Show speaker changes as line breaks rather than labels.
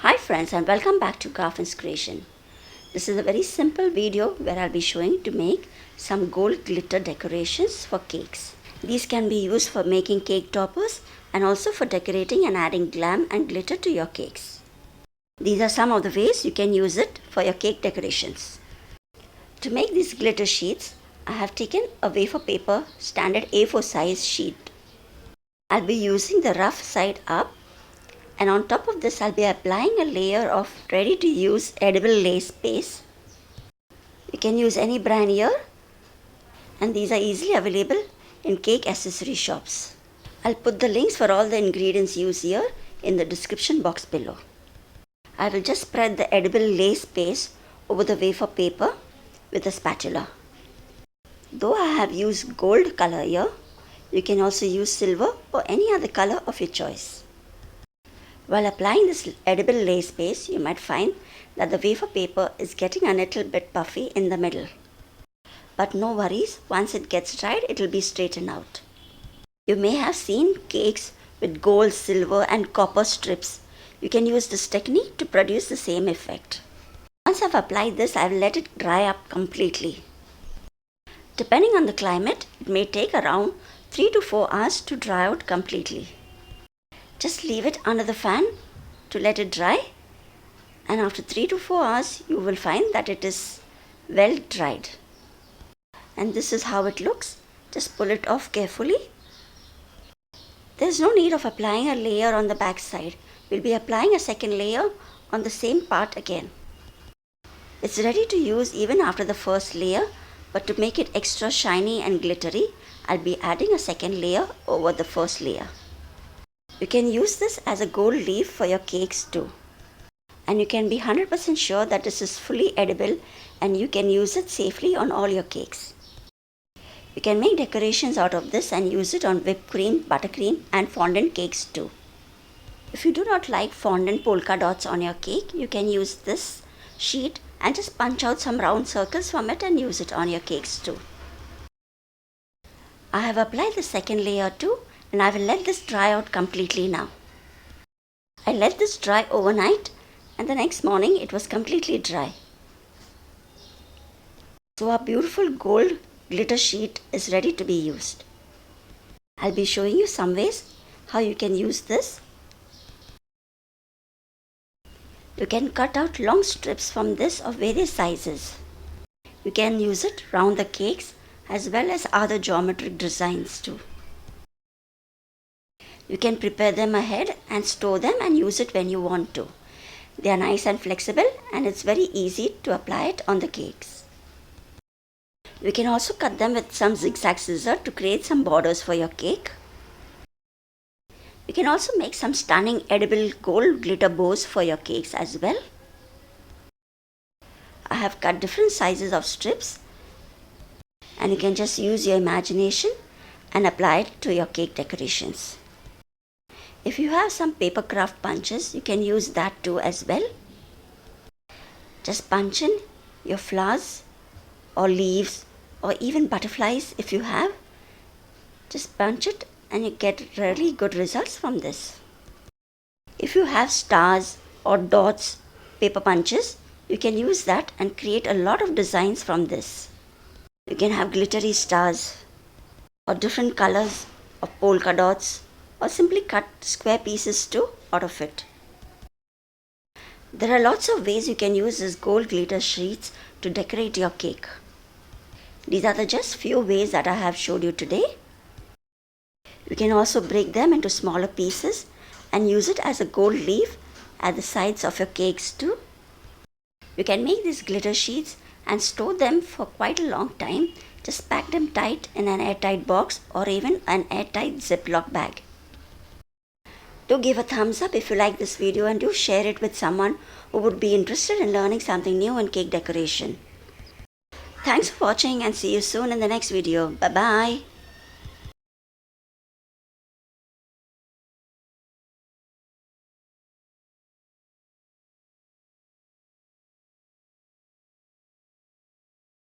Hi friends, and welcome back to Garfin's creation. This is a very simple video where I'll be showing to make some gold glitter decorations for cakes. These can be used for making cake toppers and also for decorating and adding glam and glitter to your cakes. These are some of the ways you can use it for your cake decorations. To make these glitter sheets, I have taken a wafer paper standard A4 size sheet. I'll be using the rough side up, and on top of this I'll be applying a layer of ready to use edible lace paste. You can use any brand here, and these are easily available in cake accessory shops. I'll put the links for all the ingredients used here in the description box below. I will just spread the edible lace paste over the wafer paper with a spatula. Though I have used gold color here, you can also use silver or any other color of your choice. While applying this edible lace paste, you might find that the wafer paper is getting a little bit puffy in the middle. But no worries, once it gets dried, it will be straightened out. You may have seen cakes with gold, silver and copper strips. You can use this technique to produce the same effect. Once I've applied this, I will let it dry up completely. Depending on the climate, it may take around 3 to 4 hours to dry out completely. Just leave it under the fan to let it dry, and after 3 to 4 hours you will find that it is well dried. And this is how it looks. Just pull it off carefully. There is no need of applying a layer on the back side. We'll be applying a second layer on the same part again. It's ready to use even after the first layer, but to make it extra shiny and glittery, I'll be adding a second layer over the first layer. You can use this as a gold leaf for your cakes too. And you can be 100% sure that this is fully edible and you can use it safely on all your cakes. You can make decorations out of this and use it on whipped cream, buttercream and fondant cakes too. If you do not like fondant polka dots on your cake, you can use this sheet and just punch out some round circles from it and use it on your cakes too. I have applied the second layer too, and I will let this dry out completely now. I let this dry overnight, and the next morning it was completely dry. So our beautiful gold glitter sheet is ready to be used. I'll be showing you some ways how you can use this. You can cut out long strips from this of various sizes. You can use it round the cakes as well as other geometric designs too. You can prepare them ahead and store them and use it when you want to. They are nice and flexible, and it's very easy to apply it on the cakes. You can also cut them with some zigzag scissors to create some borders for your cake. You can also make some stunning edible gold glitter bows for your cakes as well. I have cut different sizes of strips, and you can just use your imagination and apply it to your cake decorations. If you have some paper craft punches, you can use that too as well. Just punch in your flowers or leaves or even butterflies if you have. Just punch it and you get really good results from this. If you have stars or dots paper punches, you can use that and create a lot of designs from this. You can have glittery stars or different colors of polka dots, or simply cut square pieces too out of it. There are lots of ways you can use this gold glitter sheets to decorate your cake. These are the just few ways that I have showed you today. You can also break them into smaller pieces and use it as a gold leaf at the sides of your cakes too. You can make these glitter sheets and store them for quite a long time. Just pack them tight in an airtight box or even an airtight Ziploc bag. Do give a thumbs up if you like this video, and do share it with someone who would be interested in learning something new in cake decoration. Thanks for watching, and see you soon in the next video. Bye bye.